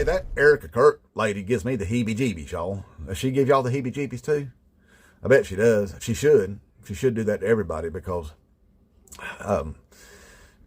Hey, that Erica Kirk lady gives me the heebie-jeebies, y'all. Does she give y'all the heebie-jeebies too? I bet she does. She should. She should do that to everybody because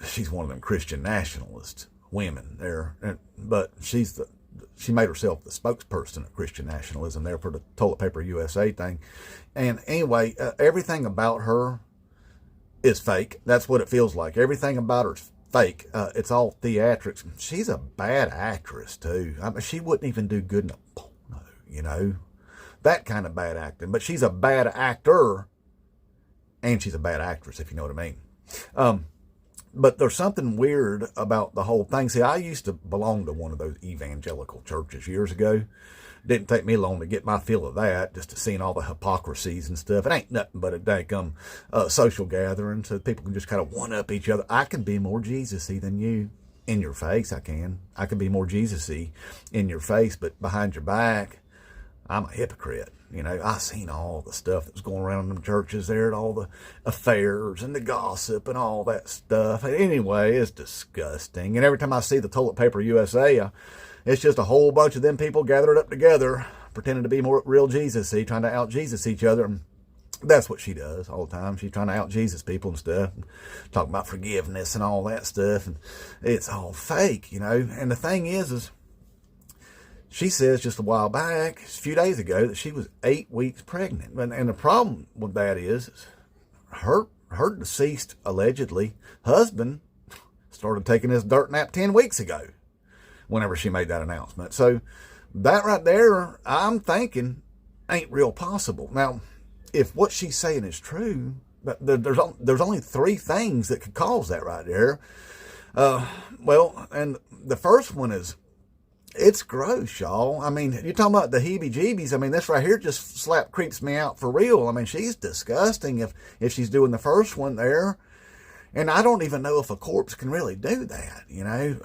she's one of them Christian nationalist women there. But she made herself the spokesperson of Christian nationalism there for the Toilet Paper USA thing. And anyway, everything about her is fake. That's what it feels like. Everything about her's fake. It's all theatrics. She's a bad actress too. I mean, she wouldn't even do good in a porno, you know, that kind of bad acting. But she's a bad actor, and she's a bad actress, if you know what I mean. But there's something weird about the whole thing. See, I used to belong to one of those evangelical churches years ago. Didn't take me long to get my feel of that, just to seeing all the hypocrisies and stuff. It ain't nothing but a daggum social gathering, so people can just kind of one-up each other. I can be more Jesus-y than you. In your face, I can. I can be more Jesus-y in your face, but behind your back, I'm a hypocrite. You know, I seen all the stuff that was going around in them churches there, and all the affairs and the gossip and all that stuff. Anyway, it's disgusting. And every time I see the Toilet Paper USA, it's just a whole bunch of them people gathered up together, pretending to be more real Jesus-y, trying to out-Jesus each other. And that's what she does all the time. She's trying to out-Jesus people and stuff, talking about forgiveness and all that stuff. And it's all fake, you know. And the thing is she says just a while back, a few days ago, that she was 8 weeks pregnant. And the problem with that is her deceased, allegedly, husband started taking his dirt nap 10 weeks ago, whenever she made that announcement. So that right there, I'm thinking, ain't real possible. Now, if what she's saying is true, there's only 3 things that could cause that right there. Well, and the first one is, it's gross, y'all. I mean, you're talking about the heebie-jeebies. I mean, this right here just creeps me out for real. I mean, she's disgusting if she's doing the first one there. And I don't even know if a corpse can really do that, you know.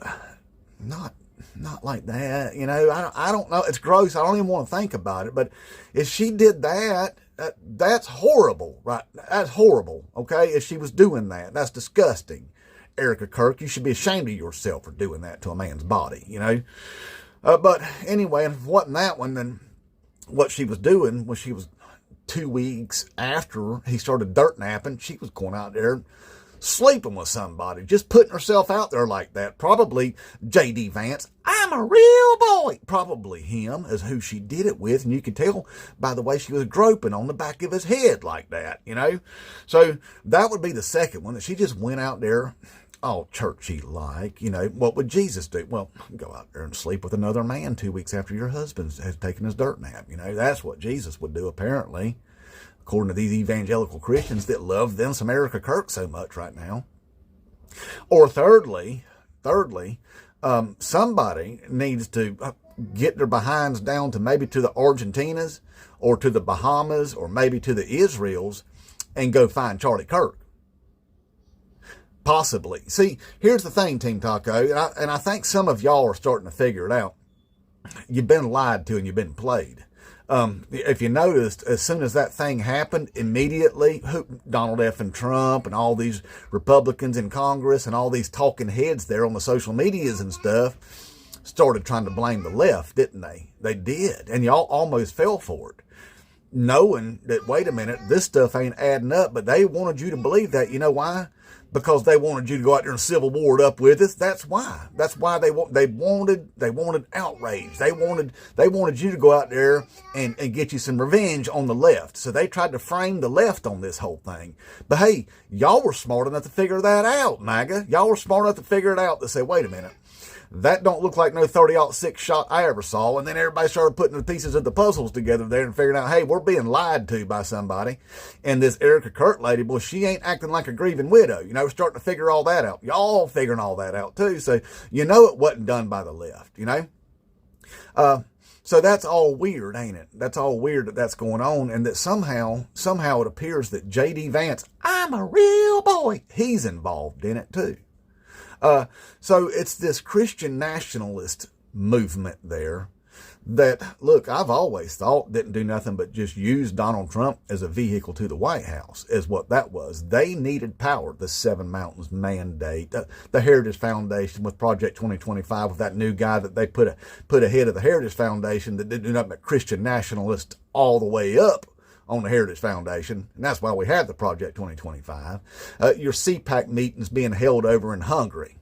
Not like that, you know. I don't know. It's gross. I don't even want to think about it. But if she did that, that's horrible, right? That's horrible, okay? If she was doing that, that's disgusting. Erica Kirk, you should be ashamed of yourself for doing that to a man's body, you know. But anyway, if it wasn't that one, then what she was doing was she was 2 weeks after he started dirt napping, she was going out there sleeping with somebody, just putting herself out there like that. Probably J.D. Vance, I'm a real boy. Probably him is who she did it with. And you could tell by the way she was groping on the back of his head like that, you know. So that would be the second one, that she just went out there all churchy like, you know. What would Jesus do? Well, go out there and sleep with another man 2 weeks after your husband has taken his dirt nap. You know, that's what Jesus would do, apparently, according to these evangelical Christians that love them some Erica Kirk so much right now. Or thirdly, somebody needs to get their behinds down to maybe to the Argentinas or to the Bahamas or maybe to the Israels and go find Charlie Kirk. Possibly. See, here's the thing, Team Taco, and I think some of y'all are starting to figure it out. You've been lied to and you've been played. If you noticed, as soon as that thing happened, immediately, Donald F. and Trump and all these Republicans in Congress and all these talking heads there on the social medias and stuff started trying to blame the left, didn't they? They did. And y'all almost fell for it, knowing that, wait a minute, this stuff ain't adding up. But they wanted you to believe that. You know why? Because they wanted you to go out there and civil war it up with us. That's why. That's why they wanted outrage. They wanted you to go out there and get you some revenge on the left. So they tried to frame the left on this whole thing. But hey, y'all were smart enough to figure that out, MAGA. Y'all were smart enough to figure it out, to say, wait a minute, that don't look like no 30-06 shot I ever saw. And then everybody started putting the pieces of the puzzles together there and figuring out, hey, we're being lied to by somebody. And this Erica Kirk lady, boy, she ain't acting like a grieving widow. You know, we're starting to figure all that out. Y'all figuring all that out too. So you know it wasn't done by the left, you know. So that's all weird, ain't it? That's all weird that that's going on, and that somehow it appears that J.D. Vance, I'm a real boy, he's involved in it too. So it's this Christian nationalist movement there that, look, I've always thought didn't do nothing but just use Donald Trump as a vehicle to the White House, is what that was. They needed power. The Seven Mountains Mandate, the Heritage Foundation with Project 2025, with that new guy that they put ahead of the Heritage Foundation that didn't do nothing but Christian nationalist all the way up on the Heritage Foundation, and that's why we have the Project 2025. Your CPAC meetings being held over in Hungary.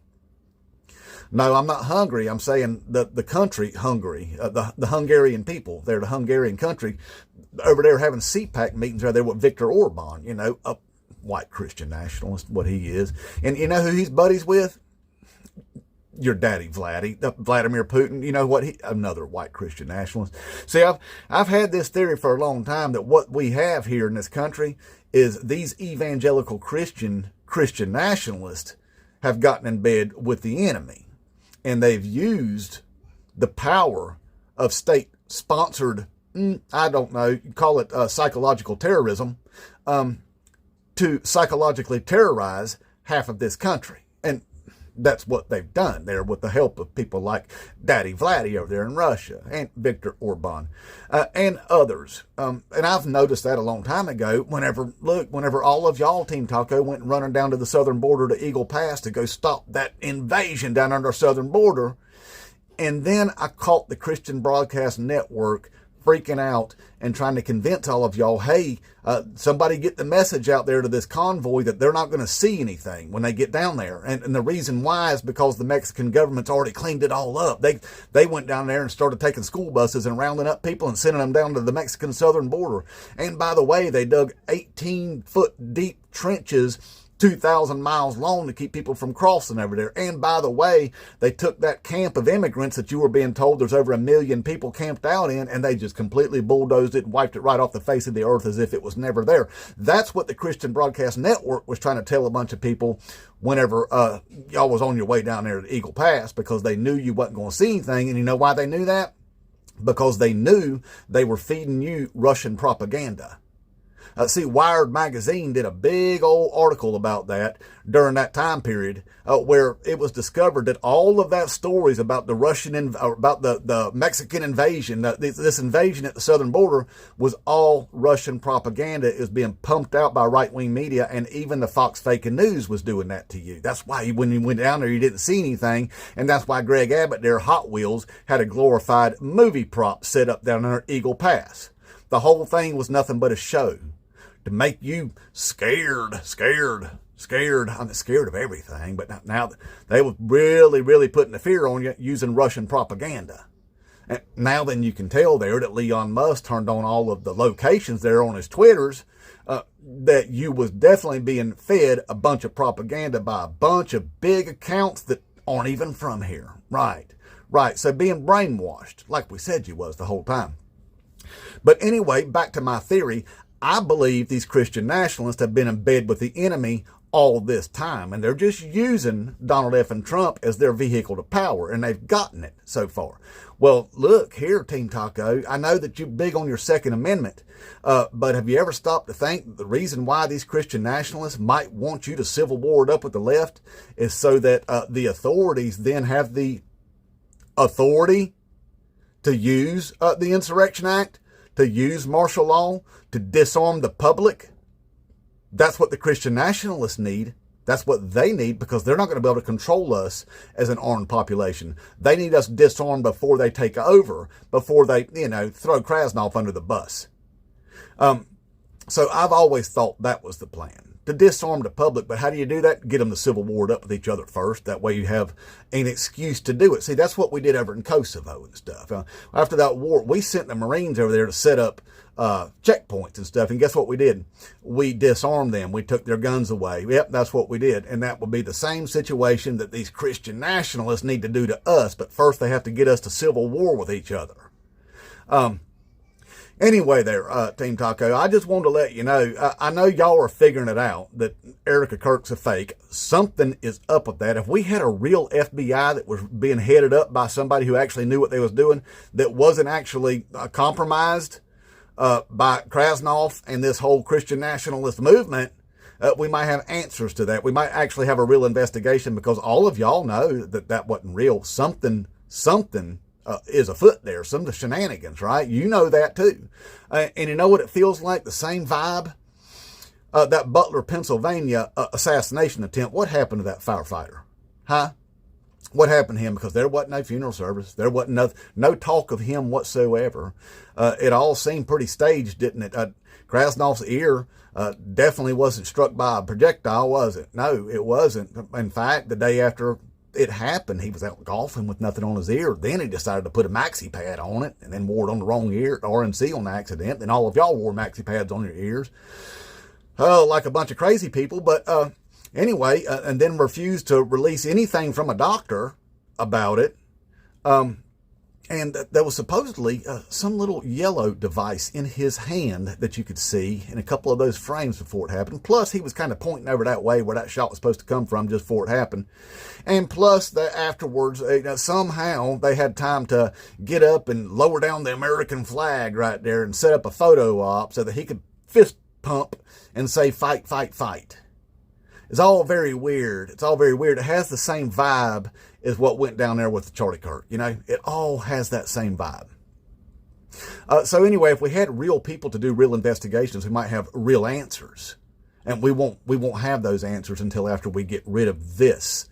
No, I'm not Hungary. I'm saying the country Hungary, the Hungarian people. They're the Hungarian country over there having CPAC meetings right there with Viktor Orban, you know, a white Christian nationalist, what he is. And you know who he's buddies with? Your daddy Vladimir Putin. You know what? Another white Christian nationalist. See, I've had this theory for a long time that what we have here in this country is these evangelical Christian nationalists have gotten in bed with the enemy. And they've used the power of state-sponsored, I don't know, you call it psychological terrorism, to psychologically terrorize half of this country. And that's what they've done there with the help of people like Daddy Vladdy over there in Russia and Viktor Orban and others. And I've noticed that a long time ago whenever all of y'all, Team Taco, went running down to the southern border to Eagle Pass to go stop that invasion down under our southern border. And then I caught the Christian Broadcast Network freaking out and trying to convince all of y'all, hey, somebody get the message out there to this convoy that they're not going to see anything when they get down there. And the reason why is because the Mexican government's already cleaned it all up. They went down there and started taking school buses and rounding up people and sending them down to the Mexican southern border. And by the way, they dug 18-foot deep trenches 2,000 miles long to keep people from crossing over there. And by the way, they took that camp of immigrants that you were being told there's over 1 million people camped out in, and they just completely bulldozed it and wiped it right off the face of the earth as if it was never there. That's what the Christian Broadcast Network was trying to tell a bunch of people whenever y'all was on your way down there to Eagle Pass, because they knew you wasn't going to see anything. And you know why they knew that? Because they knew they were feeding you Russian propaganda. See, Wired Magazine did a big old article about that during that time period, where it was discovered that all of that stories about the about the Mexican invasion, this invasion at the southern border, was all Russian propaganda. Is being pumped out by right-wing media, and even the Fox Fake News was doing that to you. That's why when you went down there, you didn't see anything, and that's why Greg Abbott there, Hot Wheels, had a glorified movie prop set up down there at Eagle Pass. The whole thing was nothing but a show to make you scared. I'm scared of everything, but now they were really putting the fear on you using Russian propaganda. And now then you can tell there that Elon Musk turned on all of the locations there on his Twitters, that you was definitely being fed a bunch of propaganda by a bunch of big accounts that aren't even from here. Right. So being brainwashed, like we said you was the whole time. But anyway, back to my theory. I believe these Christian nationalists have been in bed with the enemy all this time, and they're just using Donald F. and Trump as their vehicle to power, and they've gotten it so far. Well, look here, Team Taco, I know that you're big on your Second Amendment, but have you ever stopped to think the reason why these Christian nationalists might want you to civil war it up with the left is so that the authorities then have the authority to use the Insurrection Act, to use martial law, to disarm the public? That's what the Christian nationalists need. That's what they need, because they're not going to be able to control us as an armed population. They need us disarmed before they take over, before they, throw Krasnov under the bus. So I've always thought that was the plan, to disarm the public. But how do you do that? Get them to civil war up with each other first. That way you have an excuse to do it. See, that's what we did over in Kosovo and stuff. After that war, we sent the Marines over there to set up checkpoints and stuff. And guess what we did? We disarmed them. We took their guns away. Yep, that's what we did. And that will be the same situation that these Christian nationalists need to do to us. But first they have to get us to civil war with each other. Anyway there, Team Taco, I just wanted to let you know, I know y'all are figuring it out that Erica Kirk's a fake. Something is up with that. If we had a real FBI that was being headed up by somebody who actually knew what they was doing, that wasn't actually compromised by Krasnov and this whole Christian nationalist movement, we might have answers to that. We might actually have a real investigation, because all of y'all know that that wasn't real. Something is afoot there. Some of the shenanigans, right? You know that too. And you know what it feels like? The same vibe? That Butler, Pennsylvania assassination attempt. What happened to that firefighter? Huh? What happened to him? Because there wasn't no funeral service. There wasn't no talk of him whatsoever. It all seemed pretty staged, didn't it? Krasnov's ear definitely wasn't struck by a projectile, was it? No, it wasn't. In fact, the day after it happened, he was out golfing with nothing on his ear. Then he decided to put a maxi pad on it and then wore it on the wrong ear, RNC on accident. Then all of y'all wore maxi pads on your ears. Oh, like a bunch of crazy people. But anyway, and then refused to release anything from a doctor about it. And there was supposedly some little yellow device in his hand that you could see in a couple of those frames before it happened. Plus, he was kind of pointing over that way where that shot was supposed to come from just before it happened. And plus, afterwards, somehow they had time to get up and lower down the American flag right there and set up a photo op so that he could fist pump and say, fight, fight, fight. It's all very weird. It's all very weird. It has the same vibe as what went down there with the Charlie Kirk. You know, it all has that same vibe. So anyway, if we had real people to do real investigations, we might have real answers. And we won't have those answers until after we get rid of this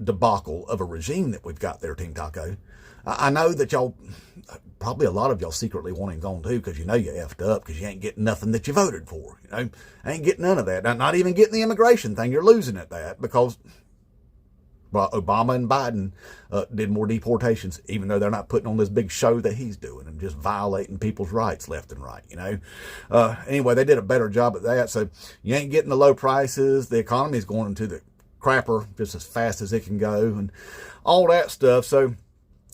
debacle of a regime that we've got there, Team Taco. I know that y'all, probably a lot of y'all secretly want him gone too, because you know you effed up because you ain't getting nothing that you voted for. You know, ain't getting none of that. Not even getting the immigration thing. You're losing at that because, well, Obama and Biden did more deportations, even though they're not putting on this big show that he's doing and just violating people's rights left and right, you know. Anyway, they did a better job at that. So you ain't getting the low prices. The economy's going into the crapper just as fast as it can go and all that stuff. So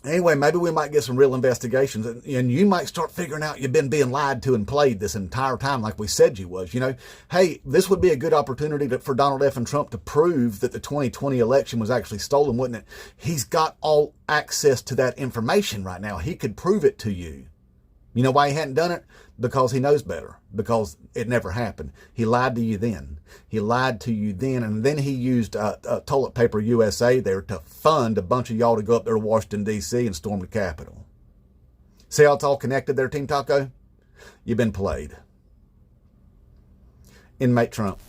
anyway, maybe we might get some real investigations, and you might start figuring out you've been being lied to and played this entire time like we said you was. You know, hey, this would be a good opportunity for Donald F. and Trump to prove that the 2020 election was actually stolen, wouldn't it? He's got all access to that information right now. He could prove it to you. You know why he hadn't done it? Because he knows better. Because it never happened. He lied to you then. He lied to you then. And then he used Toilet Paper USA there to fund a bunch of y'all to go up there to Washington, D.C. and storm the Capitol. See how it's all connected there, Team Taco? You've been played. Inmate Trump.